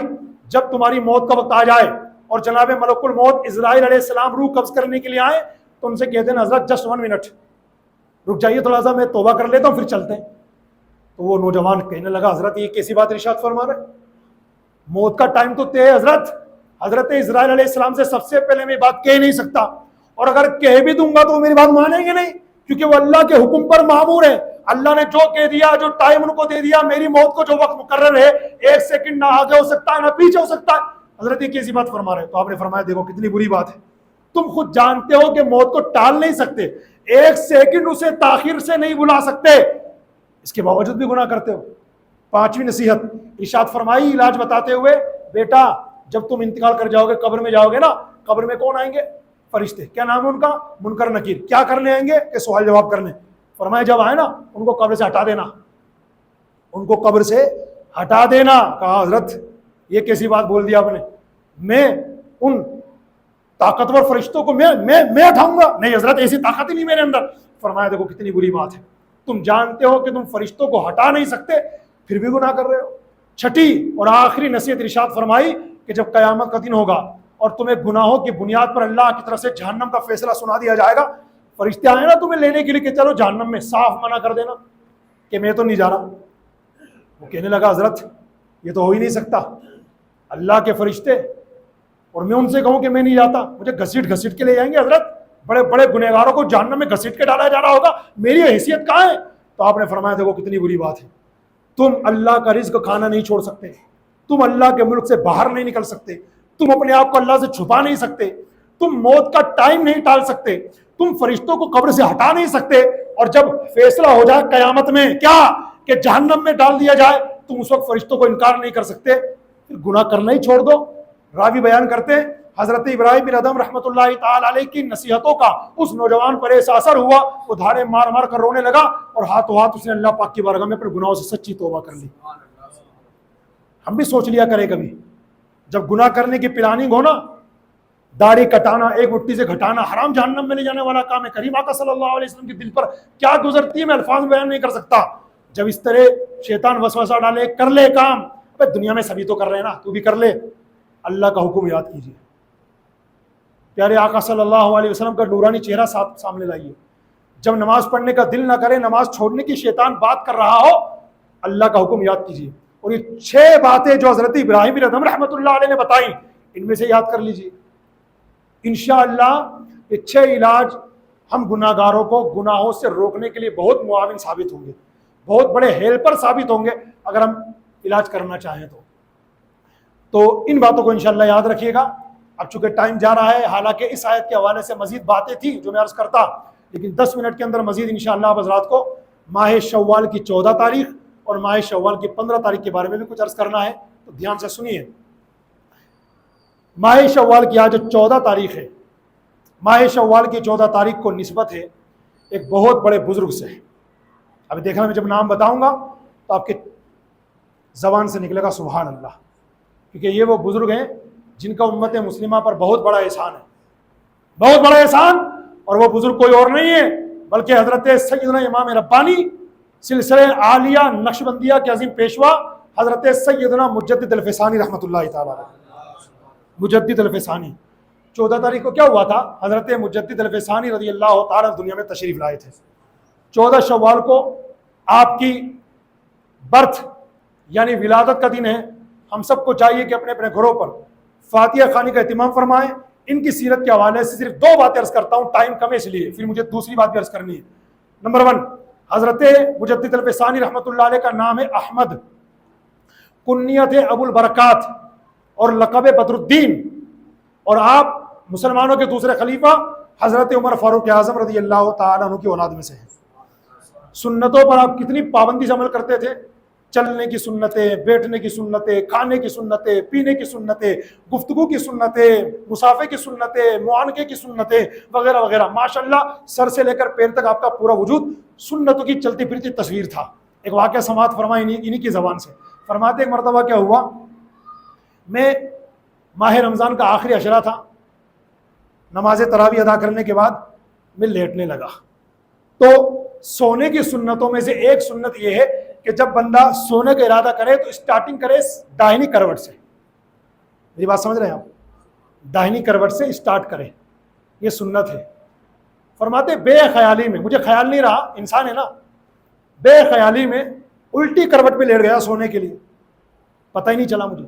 جب تمہاری موت کا وقت آ جائے اور جناب ملک الموت اسرائیل علیہ السلام روح قبض کرنے کے لیے آئے تو ان سے کہتے ہیں حضرت جسٹ 1 منٹ رک جائیے تھوڑا سا، میں توبہ کر لیتا ہوں پھر چلتے ہیں. تو وہ نوجوان کہنے لگا حضرت یہ کیسی بات ارشاد فرما رہے، موت کا ٹائم تو طے ہے حضرت. حضرت اسرائیل علیہ السلام سے سب سے پہلے میں بات کہہ نہیں سکتا، اور اگر کہہ بھی دوں گا تو وہ میری بات مانیں گے نہیں، کیونکہ وہ اللہ کے حکم پر مامور ہے. اللہ نے جو کہہ دیا، جو ٹائم ان کو دے دیا، میری موت کو جو وقت مقرر ہے 1 سیکنڈ نہ آگے ہو سکتا ہے نہ پیچھے ہو سکتا ہے. حضرت یہ کیسی بات فرما رہے. تو آپ نے فرمایا دیکھو کتنی بری بات ہے، تم خود جانتے ہو کہ موت کو ٹال نہیں سکتے، 1 سیکنڈ اسے تاخیر سے نہیں بلا سکتے، اس کے باوجود بھی گناہ کرتے ہو. 5ویں نصیحت ارشاد فرمائی علاج بتاتے ہوئے، بیٹا جب تم انتقال کر جاؤ گے قبر میں جاؤ گے نا، قبر میں کون آئیں گے؟ فرشتے. کیا نام ہے ان کا؟ منکر نکیر. کیا کرنے آئیں گے؟ کہ سوال جواب کرنے. فرمایا جب آئے نا ان کو قبر سے ہٹا دینا، ان کو قبر سے ہٹا دینا. کہا حضرت یہ کیسی بات بول دیا آپ نے، میں ان طاقتور فرشتوں کو میں ہٹاؤں گا؟ نہیں حضرت ایسی طاقت ہی نہیں میرے اندر. فرمایا دیکھو کتنی بری بات ہے، تم جانتے ہو کہ تم فرشتوں کو ہٹا نہیں سکتے پھر بھی گناہ کر رہے ہو. 6 اور آخری نصیحت ارشاد فرمائی کہ جب قیامت کا دن ہوگا اور تمہیں گناہوں کی بنیاد پر اللہ کی طرف سے جہنم کا فیصلہ سنا دیا جائے گا، فرشتے آئے نا تمہیں لینے کے لیے کہ چلو جہنم میں، صاف منع کر دینا کہ میں تو نہیں جا رہا. وہ کہنے لگا حضرت یہ تو ہو ہی نہیں سکتا، اللہ کے فرشتے اور میں ان سے کہوں کہ میں نہیں جاتا، مجھے گھسیٹ کے لے جائیں گے حضرت، بڑے بڑے گنہگاروں کو جہنم میں گھسیٹ کے ڈالا جا رہا ہوگا، میری حیثیت کہاں ہے؟ تو آپ نے فرمایا دیکھو کتنی بری بات ہے، تم اللہ کا رزق کھانا نہیں چھوڑ سکتے، تم اللہ کے ملک سے باہر نہیں نکل سکتے، تم اپنے آپ کو اللہ سے چھپا نہیں سکتے، تم موت کا ٹائم نہیں ٹال سکتے، تم فرشتوں کو قبر سے ہٹا نہیں سکتے، اور جب فیصلہ ہو جائے قیامت میں کیا کہ جہنم میں ڈال دیا جائے تم اس وقت فرشتوں کو انکار نہیں کر سکتے، پھر گناہ کرنا ہی چھوڑ دو. راوی بیان کرتے ہیں حضرت ابراہیم بن ادم رحمۃ اللہ تعالی علیہ کی نصیحتوں کا اس نوجوان پر ایسا اثر ہوا، وہ دھاڑے مار مار کر رونے لگا اور ہاتھوں ہاتھ اس نے اللہ پاک کی بارگاہ میں اپنے گناہوں سے سچی توبہ کر لی. ہم بھی سوچ لیا کریں کبھی جب گناہ کرنے کی پلاننگ ہو نا، داڑھی کٹانا، ایک مٹھی سے گھٹانا حرام جہنم میں لے جانے والا کام ہے. کریم آقا صلی اللہ علیہ وسلم کے دل پر کیا گزرتی ہے میں الفاظ میں بیان نہیں کر سکتا. جب اس طرح شیطان وسوسہ ڈالے کر لے کام، ابے دنیا میں سبھی تو کر رہے ہیں نا، تو بھی کر لے. اللہ کا حکم یاد کیجیے، پیارے آقا صلی اللہ علیہ وسلم کا نورانی چہرہ سامنے لائیے. جب نماز پڑھنے کا دل نہ کرے، نماز چھوڑنے کی شیطان بات کر رہا ہو، اللہ کا حکم یاد کیجیے. اور یہ 6 باتیں جو حضرت ابراہیم بن ادم رحمۃ اللہ علیہ نے بتائیں، ان میں سے یاد کر لیجیے. انشاءاللہ یہ 6 علاج ہم گناہ گاروں کو گناہوں سے روکنے کے لیے بہت معاون ثابت ہوں گے، بہت بڑے ہیلپر ثابت ہوں گے اگر ہم علاج کرنا چاہیں تو ان باتوں کو انشاءاللہ یاد رکھیے گا. اب چونکہ ٹائم جا رہا ہے، حالانکہ اس آیت کے حوالے سے مزید باتیں تھیں جو میں عرض کرتا، لیکن 10 منٹ کے اندر مزید انشاءاللہ آپ حضرات کو ماہ شوال کی 14 تاریخ اور ماہ شوال کی 15 تاریخ کے بارے میں بھی کچھ عرض کرنا ہے، تو دھیان سے سنیے. ماہ شوال کی آج 14 تاریخ ہے. ماہ شوال کی 14 تاریخ کو نسبت ہے ایک بہت بڑے بزرگ سے. ابھی دیکھنا میں جب نام بتاؤں گا تو آپ کے زبان سے نکلے گا سبحان اللہ، کیونکہ یہ وہ بزرگ ہیں جن کا امت مسلمہ پر بہت بڑا احسان ہے، بہت بڑا احسان. اور وہ بزرگ کوئی اور نہیں ہے بلکہ حضرت سیدنا امام ربانی سلسلہ عالیہ نقشبندیہ کے عظیم پیشوا حضرت سیدنا مجدد الفسانی رحمۃ اللہ تعالی علیہ. مجدد الفسانی 14 تاریخ کو کیا ہوا تھا؟ حضرت مجدد الفسانی رضی اللہ تعالی دنیا میں تشریف لائے تھے. 14 شوال کو آپ کی برتھ یعنی ولادت کا دن ہے. ہم سب کو چاہیے کہ اپنے اپنے گھروں پر فاتحہ خوانی کا اہتمام فرمائیں. ان کی سیرت کے حوالے سے صرف 2 باتیں عرض کرتا ہوں، ٹائم کم ہے اس لیے، پھر مجھے دوسری بات بھی عرض کرنی ہے. نمبر 1، حضرت مجدد الفسانی رحمۃ اللہ علیہ کا نام ہے احمد، کنیت ہے ابو البرکات اور لقب بدر الدین، اور آپ مسلمانوں کے دوسرے خلیفہ حضرت عمر فاروق اعظم رضی اللہ تعالیٰ عنہ کی اولاد میں سے ہیں. سنتوں پر آپ کتنی پابندی سے عمل کرتے تھے، چلنے کی سنتیں، بیٹھنے کی سنتیں، کھانے کی سنتیں، پینے کی سنتیں، گفتگو کی سنتیں، مسافے کی سنتیں، معانقے کی سنتیں وغیرہ وغیرہ. ماشاءاللہ سر سے لے کر پیر تک آپ کا پورا وجود سنتوں کی چلتی پھرتی تصویر تھا. ایک واقعہ سماعت فرمائے انہی کی زبان سے. فرماتے ایک مرتبہ کیا ہوا، میں ماہ رمضان کا آخری عشرہ تھا، نماز تراویح ادا کرنے کے بعد میں لیٹنے لگا. تو سونے کی سنتوں میں سے ایک سنت یہ ہے کہ جب بندہ سونے کا ارادہ کرے تو اسٹارٹنگ کرے داہنی کروٹ سے. میری بات سمجھ رہے ہیں آپ؟ داہنی کروٹ سے اسٹارٹ کریں، یہ سنت ہے۔ فرماتے بے خیالی میں، مجھے خیال نہیں رہا، انسان ہے نا، بے خیالی میں الٹی کروٹ پہ لیٹ گیا سونے کے لیے، پتہ ہی نہیں چلا مجھے۔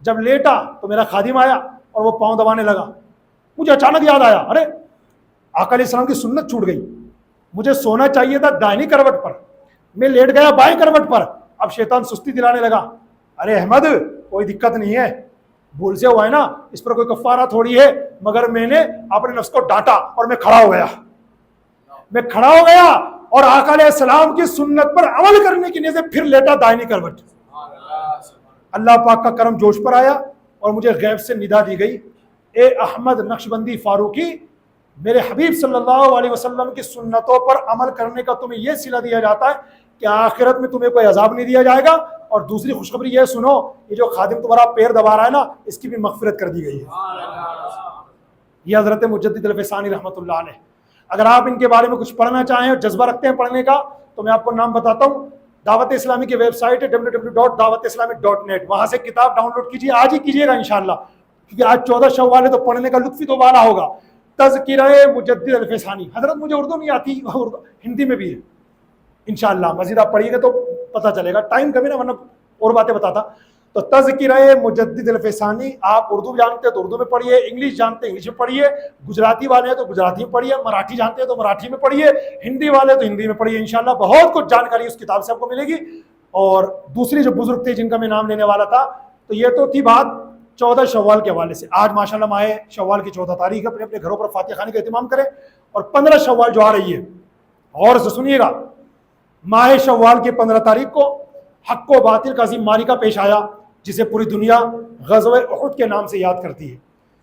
جب لیٹا تو میرا خادم آیا اور وہ پاؤں دبانے لگا، مجھے اچانک یاد آیا، ارے آقا علیہ السلام کی سنت چھوٹ گئی، مجھے سونا چاہیے تھا دائنی کروٹ پر، میں لیٹ گیا بائیں کروٹ پر۔ اب شیطان سستی دلانے لگا، ارے احمد کوئی دقت نہیں ہے، بھول سے ہوا ہے نا، اس پر کوئی کفارہ تھوڑی ہے، مگر میں نے اپنے نفس کو ڈانٹا اور میں کھڑا ہو گیا، میں کھڑا ہو گیا اور آقا علیہ السلام کی سنت پر عمل کرنے کی نیت سے پھر لیٹا دائنی کروٹ۔ اللہ پاک کا کرم جوش پر آیا اور مجھے غیب سے ندا دی گئی، اے احمد نقشبندی فاروقی، میرے حبیب صلی اللہ علیہ وسلم کی سنتوں پر عمل کرنے کا تمہیں یہ صلہ دیا جاتا ہے کہ آخرت میں تمہیں کوئی عذاب نہیں دیا جائے گا، اور دوسری خوشخبری یہ سنو، یہ جو خادم تمہارا پیر دبا رہا ہے نا، اس کی بھی مغفرت کر دی گئی ہے۔ یہ حضرت مجدد الفسانی رحمۃ اللہ علیہ۔ اگر آپ ان کے بارے میں کچھ پڑھنا چاہیں اور جذبہ رکھتے ہیں پڑھنے کا تو میں آپ کو نام بتاتا ہوں، دعوت اسلامی کی ویب سائٹ ہے www.dawatislami.net، وہاں سے کتاب ڈاؤن لوڈ کیجیے، آج ہی کیجیے گا انشاءاللہ، کیونکہ آج 14 شوال ہے تو پڑھنے کا لطف ہی تو والا ہوگا۔ تذکرہ مجدد الفسانی، حضرت مجھے اردو نہیں آتی، ہندی میں بھی ہے، انشاءاللہ مزید آپ پڑھیے گا تو پتہ چلے گا، ٹائم کمی نا ورنہ اور باتیں بتاتا۔ تو تذکرہ مجدد الفسانی، آپ اردو جانتے ہیں تو اردو میں پڑھیے، انگلش جانتے ہیں انگلش میں پڑھیے، گجراتی والے ہیں تو گجراتی میں پڑھیے، مراٹھی جانتے ہیں تو مراٹھی میں پڑھیے، ہندی والے تو ہندی میں پڑھیے، انشاءاللہ بہت کچھ جانکاری اس کتاب سے آپ کو ملے گی۔ اور دوسری جو بزرگ تھے جن کا میں نام لینے والا تھا، تو یہ تو تھی بات 14 شوال کے حوالے سے۔ آج ماشاءاللہ ماہ شوال کی 14 تاریخ، اپنے اپنے گھروں پر فاتحہ خانی کا اہتمام کریں، اور 15 شوال جو آ رہی ہے، اور سے سنیے گا، ماہ شوال کی 15 تاریخ کو حق و باطل کا عظیم معرکہ پیش آیا، جسے پوری دنیا غزوہ احد کے نام سے یاد کرتی ہے۔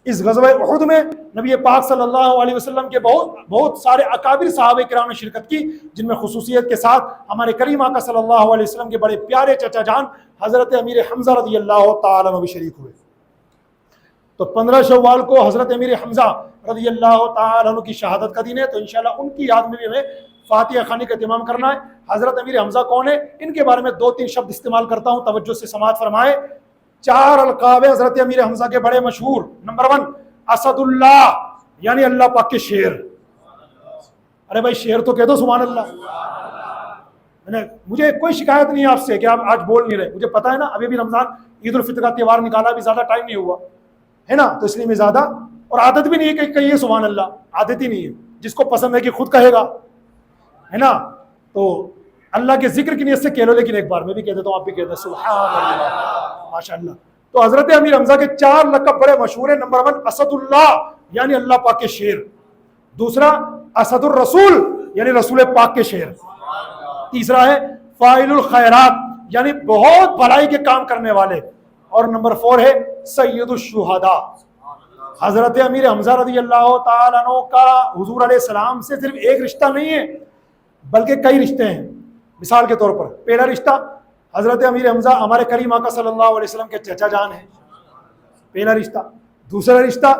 اس غزوہ احد میں نبی پاک صلی اللہ علیہ وسلم کے بہت سارے اکابر صحابہ کرام نے شرکت کی، جن میں خصوصیت کے ساتھ ہمارے کریم آقا صلی اللہ علیہ وسلم کے بڑے پیارے چچا جان حضرت امیر حمزہ رضی اللہ تعالیٰ عنہ بھی شریک ہوئے۔ تو 15 شوال کو حضرت امیر حمزہ رضی اللہ تعالیٰ عنہ کی شہادت کا دن ہے، تو انشاءاللہ ان کی یاد میں بھی ہمیں فاتحہ خوانی کا اہتمام کرنا ہے۔ حضرت امیر حمزہ کون ہے؟ ان کے بارے میں 2-3 شبد استعمال کرتا ہوں، توجہ سے سماعت فرمائے۔ 4 القاب حضرت امیر حمزہ کے بڑے مشہور۔ نمبر 1 اسد اللہ، یعنی اللہ پاک کے شیر۔ ارے بھائی شیر تو کہہ دو سبحان اللہ۔ مجھے کوئی شکایت نہیں ہے آپ سے کہ آپ آج بول نہیں رہے، مجھے پتا ہے نا، ابھی بھی رمضان عید الفطر کا تہوار نکالا، بھی زیادہ ٹائم نہیں ہوا ہے نا، تو اس لیے میں زیادہ، اور عادت بھی نہیں ہے کہ کہیے سبحان اللہ، عادت ہی نہیں ہے، جس کو پسند ہے کہ خود کہے گا، ہے نا۔ تو اللہ کے ذکر کی نیت سے کہہ لو، لیکن ایک بار میں بھی کہہ دیتا ہوں، آپ بھی کہہ دیں سبحان اللہ، ماشاءاللہ۔ تو حضرت امیر حمزہ کے 4 لقب بڑے مشہور ہیں۔ نمبر 1 اسد اللہ، یعنی اللہ پاک کے شیر۔ دوسرا اسد الرسول، یعنی رسول پاک کے شیر۔ تیسرا ہے فاعل الخیرات، یعنی بہت بھلائی کے کام کرنے والے۔ اور نمبر 4 ہے سید الشہداء۔ حضرت امیر حمزہ رضی اللہ تعالیٰ عنہ کا حضور علیہ السلام سے صرف ایک رشتہ نہیں ہے، بلکہ کئی رشتے ہیں۔ مثال کے طور پر پہلا رشتہ حضرت امیر حمزہ ہمارے کریم آقا صلی اللہ علیہ وسلم کے چچا جان ہیں، پہلا رشتہ۔ دوسرا رشتہ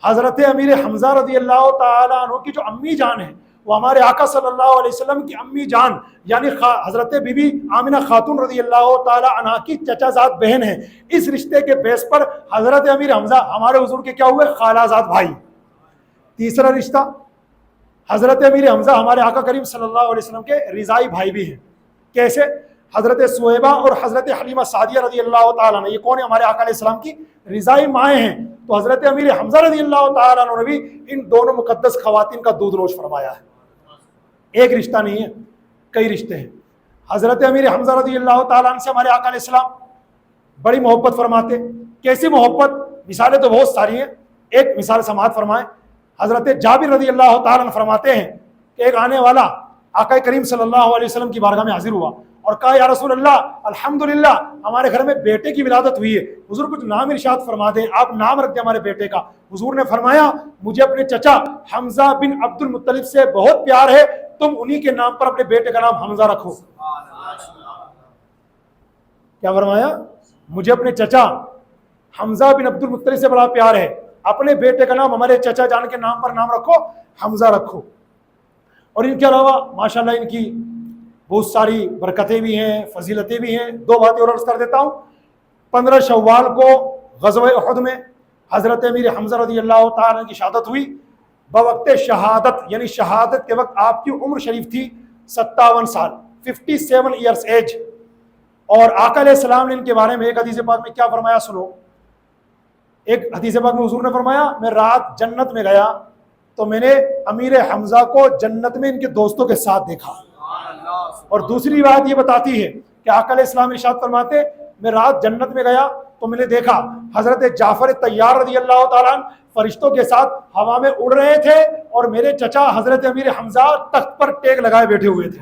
حضرت امیر حمزہ رضی اللہ تعالیٰ عنہ کی جو امی جان ہے، وہ ہمارے آقا صلی اللہ علیہ وسلم کی امی جان یعنی حضرت بی بی آمنہ خاتون رضی اللہ تعالیٰ عنہ کی چچا زاد بہن ہے۔ اس رشتے کے بیس پر حضرت امیر حمزہ ہمارے حضور کے کیا ہوئے؟ خالہ زاد بھائی۔ تیسرا رشتہ حضرت امیر حمزہ ہمارے آقا کریم صلی اللہ علیہ وسلم کے رضائی بھائی بھی ہیں۔ کیسے؟ حضرت سویبہ اور حضرت حلیمہ سعدیہ رضی اللہ تعالیٰ عنہ، یہ کون ہے؟ ہمارے آقا علیہ السلام کی رضائی مائیں ہیں۔ تو حضرت امیر حمزہ رضی اللہ تعالیٰ عنہ نے بھی ان دونوں مقدس خواتین کا دودھ نوش فرمایا ہے۔ ایک رشتہ نہیں ہے، کئی رشتے ہیں۔ حضرت امیر حمزہ رضی اللہ تعالیٰ عنہ سے ہمارے آقا علیہ السلام بڑی محبت فرماتے۔ کیسی محبت؟ مثالیں تو بہت ساری ہیں، ایک مثال سماعت فرمائیں۔ حضرت جابر رضی اللہ تعالیٰ عنہ فرماتے ہیں کہ ایک آنے والا آقا کریم صلی اللہ علیہ وسلم کی بارگاہ میں حاضر ہوا اور کہا یا رسول اللہ الحمدللہ ہمارے گھر میں بیٹے کی ولادت ہوئی ہے، حضور کچھ نام ارشاد فرما دیں، آپ نام رکھ دیں ہمارے بیٹے کا۔ حضور نے فرمایا مجھے اپنے چچا حمزہ بن عبد المطلب سے بہت پیار ہے، تم انہی کے نام پر اپنے بیٹے کا نام حمزہ رکھو۔ کیا فرمایا؟ مجھے اپنے چچا حمزہ بن عبد المطلب سے بڑا پیار ہے، اپنے بیٹے کا نام ہمارے چچا جان کے نام پر نام رکھو، حمزہ رکھو۔ اور ان کے علاوہ ماشاءاللہ ان کی بہت ساری برکتیں بھی ہیں، فضیلتیں بھی ہیں۔ 2 باتیں اور عرض کر دیتا ہوں۔ 15 شوال کو غزوہ احد میں حضرت امیر حمزہ رضی اللہ تعالیٰ کی شہادت ہوئی. بوقت شہادت یعنی شہادت کے وقت آپ کی عمر شریف تھی 57 سال، 57 ایئرس ایج. اور آقا علیہ السلام نے ان کے بارے میں ایک حدیث پاک میں کیا فرمایا سنو. ایک حدیث پاک میں حضور نے فرمایا میں رات جنت میں گیا تو میں نے امیر حمزہ کو جنت میں ان کے دوستوں کے ساتھ دیکھا. اور دوسری بات یہ بتاتی ہے کہ آقا علیہ السلام ارشاد فرماتے میں رات جنت میں گیا تو میں نے دیکھا حضرت جعفر طیار رضی اللہ تعالیٰ عنہ فرشتوں کے ساتھ ہوا میں اڑ رہے تھے اور میرے چچا حضرت امیر حمزہ تخت پر ٹیک لگائے بیٹھے ہوئے تھے.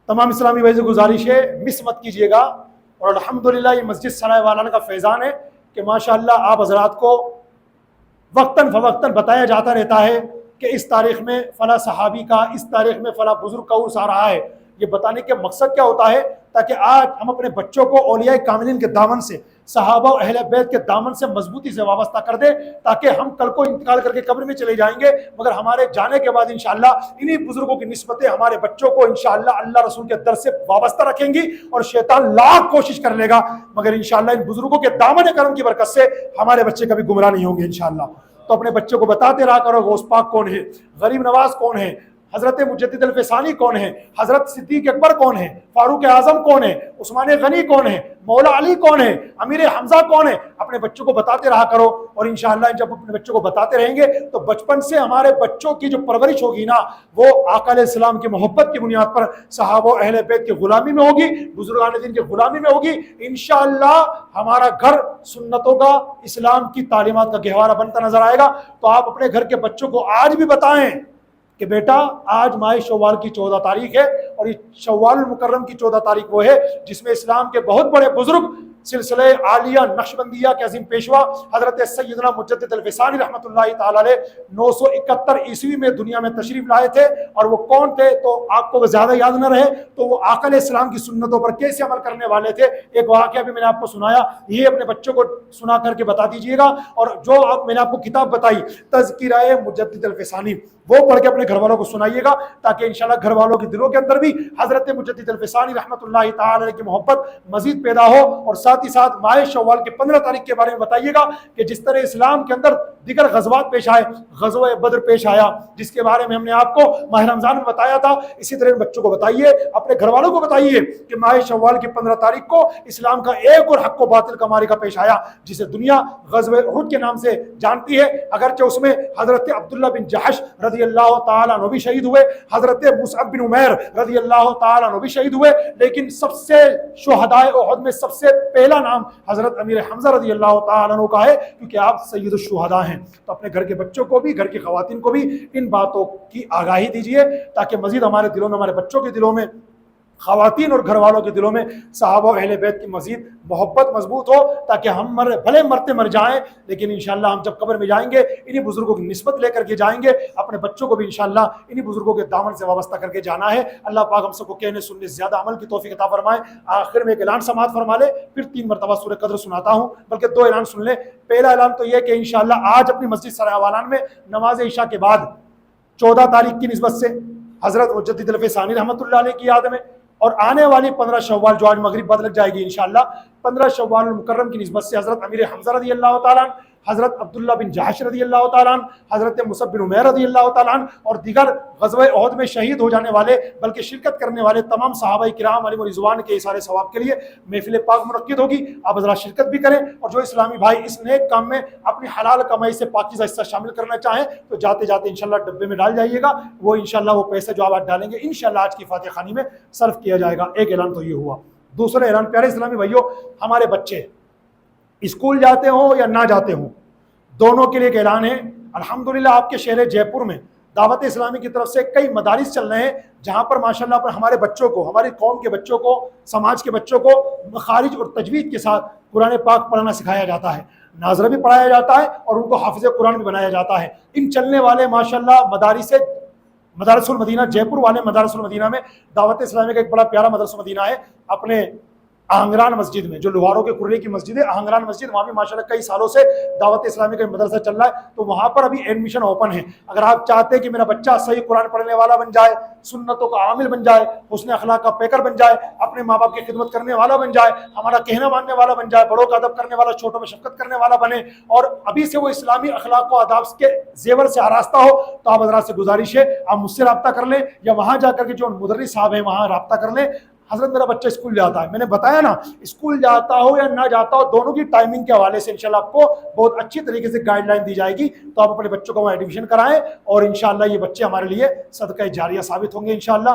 تمام اسلامی بھائی سے گزارش ہے مس مت کیجیے گا. اور الحمدللہ یہ مسجد ثنائے والانا کا فیضان ہے کہ ماشاءاللہ آپ حضرات کو وقتاً فوقتاً بتایا جاتا رہتا ہے کہ اس تاریخ میں فلاں صحابی کا، اس تاریخ میں فلاں بزرگ کا عرس آ رہا ہے. یہ بتانے کا مقصد کیا ہوتا ہے؟ تاکہ آج ہم اپنے بچوں کو اولیاء کاملین کے دامن سے، صحابہ و اہل بیت کے دامن سے مضبوطی سے وابستہ کر دیں، تاکہ ہم کل کو انتقال کر کے قبر میں چلے جائیں گے مگر ہمارے جانے کے بعد انشاءاللہ انہی بزرگوں کی نسبتیں ہمارے بچوں کو انشاءاللہ اللہ رسول کے در سے وابستہ رکھیں گی. اور شیطان لاکھ کوشش کر لے گا مگر انشاءاللہ ان بزرگوں کے دامن کرم کی برکت سے ہمارے بچے کبھی گمراہ نہیں ہوں گے انشاءاللہ. تو اپنے بچوں کو بتاتے رہا کرو غوث پاک کون ہے، غریب نواز کون ہے، حضرت مجدد الفسانی کون ہے، حضرت صدیق اکبر کون ہے، فاروق اعظم کون ہے، عثمان غنی کون ہے، مولا علی کون ہے، امیر حمزہ کون ہے. اپنے بچوں کو بتاتے رہا کرو. اور انشاءاللہ جب اپنے بچوں کو بتاتے رہیں گے تو بچپن سے ہمارے بچوں کی جو پرورش ہوگی نا وہ آقا علیہ السلام کی محبت کی بنیاد پر صحابہ و اہل بیت کی غلامی میں ہوگی، بزرگان دین کی غلامی میں ہوگی. انشاءاللہ ہمارا گھر سنتوں کا، اسلام کی تعلیمات کا گہوارہ بنتا نظر آئے گا. تو آپ اپنے گھر کے بچوں کو آج بھی بتائیں کہ بیٹا آج ماہ شوال کی 14 تاریخ ہے اور یہ شوال المکرم کی 14 تاریخ وہ ہے جس میں اسلام کے بہت بڑے بزرگ سلسلہ عالیہ نقشبندیہ کے عظیم پیشوا حضرت سیدنا مجدد الفسانی رحمۃ اللہ تعالی علیہ 971 عیسوی میں دنیا میں تشریف لائے تھے. اور وہ کون تھے تو آپ کو زیادہ یاد نہ رہے تو وہ آقا علیہ السلام کی سنتوں پر کیسے عمل کرنے والے تھے. ایک واقعہ بھی میں نے آپ کو سنایا، یہ اپنے بچوں کو سنا کر کے بتا دیجیے گا. اور جو میں نے آپ کو کتاب بتائی تذکرہ مجدد الفسانی وہ پڑھ کے اپنے گھر والوں کو سنائیے گا تاکہ انشاءاللہ گھر والوں کے دلوں کے اندر بھی حضرت مجدد الفسانی رحمۃ اللہ تعالی علیہ کی محبت مزید پیدا ہو. اور ساتھ ہی ساتھ ماہ شوال کی 15 تاریخ کے بارے میں بتائیے گا کہ جس طرح اسلام کے اندر دیگر غزوات پیش آئے، غزوہ بدر پیش آیا جس کے بارے میں ہم نے آپ کو ماہ رمضان میں بتایا تھا، اسی طرح بچوں کو بتائیے، اپنے گھر والوں کو بتائیے کہ ماہ شوال کی 15 تاریخ کو اسلام کا ایک اور حق و باطل کا معرکہ پیش آیا جسے دنیا غزوہ احد کے نام سے جانتی ہے. اگرچہ اس میں حضرت عبداللہ بن جحش رضی اللہ تعالیٰ عنہ بھی شہید ہوئے، حضرت مصعب بن عمیر رضی اللہ تعالیٰ عنہ بھی شہید ہوئے، لیکن سب سے شہدائے احد میں سب سے پہلا نام حضرت امیر حمزہ رضی اللہ تعالیٰ عنہ کا ہے کیونکہ آپ سید الشہداء ہیں. تو اپنے گھر کے بچوں کو بھی، گھر کی خواتین کو بھی ان باتوں کی آگاہی دیجیے تاکہ مزید ہمارے دلوں میں، ہمارے بچوں کے دلوں میں، خواتین اور گھر والوں کے دلوں میں صحابہ و اہل بیت کی مزید محبت مضبوط ہو تاکہ ہم بھلے مرتے مر جائیں لیکن انشاءاللہ ہم جب قبر میں جائیں گے انہی بزرگوں کی نسبت لے کر کے جائیں گے. اپنے بچوں کو بھی انشاءاللہ انہی بزرگوں کے دامن سے وابستہ کر کے جانا ہے. اللہ پاک ہم سب کو کہنے سننے زیادہ عمل کی توفیق عطا فرمائے. آخر میں ایک اعلان سماعت فرما لے، پھر 3 مرتبہ سورہ قدر سناتا ہوں، بلکہ 2 اعلان سن لیں. پہلا اعلان تو یہ کہ انشاءاللہ آج اپنی مسجد سرائے والان میں نماز عشاء کے بعد 14 تاریخ کی نسبت سے حضرت مجدد الفسانی رحمۃ اللہ علیہ کی یاد میں اور آنے والی 15 شوال جو آج مغرب بعد لگ جائے گی انشاءاللہ 15 شوال المکرم کی نسبت سے حضرت امیر حمزہ رضی اللہ تعالیٰ عنہ، حضرت عبداللہ بن جحش رضی اللہ تعالیٰ عنہ، حضرت مصعب بن عمیر رضی اللہ تعالیٰ عنہ اور دیگر غزوہ احد میں شہید ہو جانے والے بلکہ شرکت کرنے والے تمام صحابہ کرام علیہ رضوان کے اثار ثواب کے لیے محفل پاک منعقد ہوگی. آپ حضرات شرکت بھی کریں اور جو اسلامی بھائی اس نیک کام میں اپنی حلال کمائی سے پاکیزہ حصہ شامل کرنا چاہیں تو جاتے جاتے انشاءاللہ ڈبے میں ڈال جائیے گا. وہ انشاءاللہ وہ پیسے جو آپ ڈالیں گے انشاءاللہ آج کی فاتح خوانی میں صرف کیا جائے گا. ایک اعلان تو یہ ہوا. دوسرا اعلان پیارے اسلامی بھائیوں، ہمارے بچے اسکول جاتے ہوں یا نہ جاتے ہوں دونوں کے لیے ایک اعلان ہے. الحمدللہ آپ کے شہر جے پور میں دعوت اسلامی کی طرف سے کئی مدارس چل رہے ہیں جہاں پر ماشاءاللہ پر ہمارے بچوں کو، ہماری قوم کے بچوں کو، سماج کے بچوں کو مخارج اور تجوید کے ساتھ قرآن پاک پڑھنا سکھایا جاتا ہے، ناظرہ بھی پڑھایا جاتا ہے اور ان کو حافظ قرآن بھی بنایا جاتا ہے. ان چلنے والے ماشاءاللہ مدارس المدینہ، جے پور والے مدارس المدینہ میں دعوت اسلامی کا ایک بڑا پیارا مدرسہ مدینہ ہے. اپنے آہنگران مسجد میں، جو لوہاروں کے کرے کی مسجد ہے آہنگران مسجد، وہاں بھی ماشاءاللہ کئی سالوں سے دعوت اسلامی کا مدرسہ چل رہا ہے، تو وہاں پر ابھی ایڈمیشن اوپن ہے۔ اگر آپ چاہتے ہیں کہ میرا بچہ صحیح قرآن پڑھنے والا بن جائے، سنتوں کا عامل بن جائے، حسن اخلاق کا پیکر بن جائے، اپنے ماں باپ کی خدمت کرنے والا بن جائے، ہمارا کہنا ماننے والا بن جائے، بڑوں کا ادب کرنے والا، چھوٹوں میں شفقت کرنے والا بنے، اور ابھی سے وہ اسلامی اخلاق و آداب کے زیور سے آراستہ ہو، تو آپ حضرات سے گزارش ہے آپ مجھ سے رابطہ کر لیں، یا وہاں جا کر کے جو مدرس صاحب ہیں وہاں رابطہ کر لیں۔ حضرت میرا بچہ اسکول جاتا ہے، میں نے بتایا نا، اسکول جاتا ہو یا نہ جاتا ہو، دونوں کی ٹائمنگ کے حوالے سے انشاءاللہ آپ کو بہت اچھی طریقے سے گائیڈ لائن دی جائے گی، تو آپ اپنے بچوں کو وہاں ایڈمیشن کرائیں، اور انشاءاللہ یہ بچے ہمارے لیے صدقہ جاریہ ثابت ہوں گے انشاءاللہ۔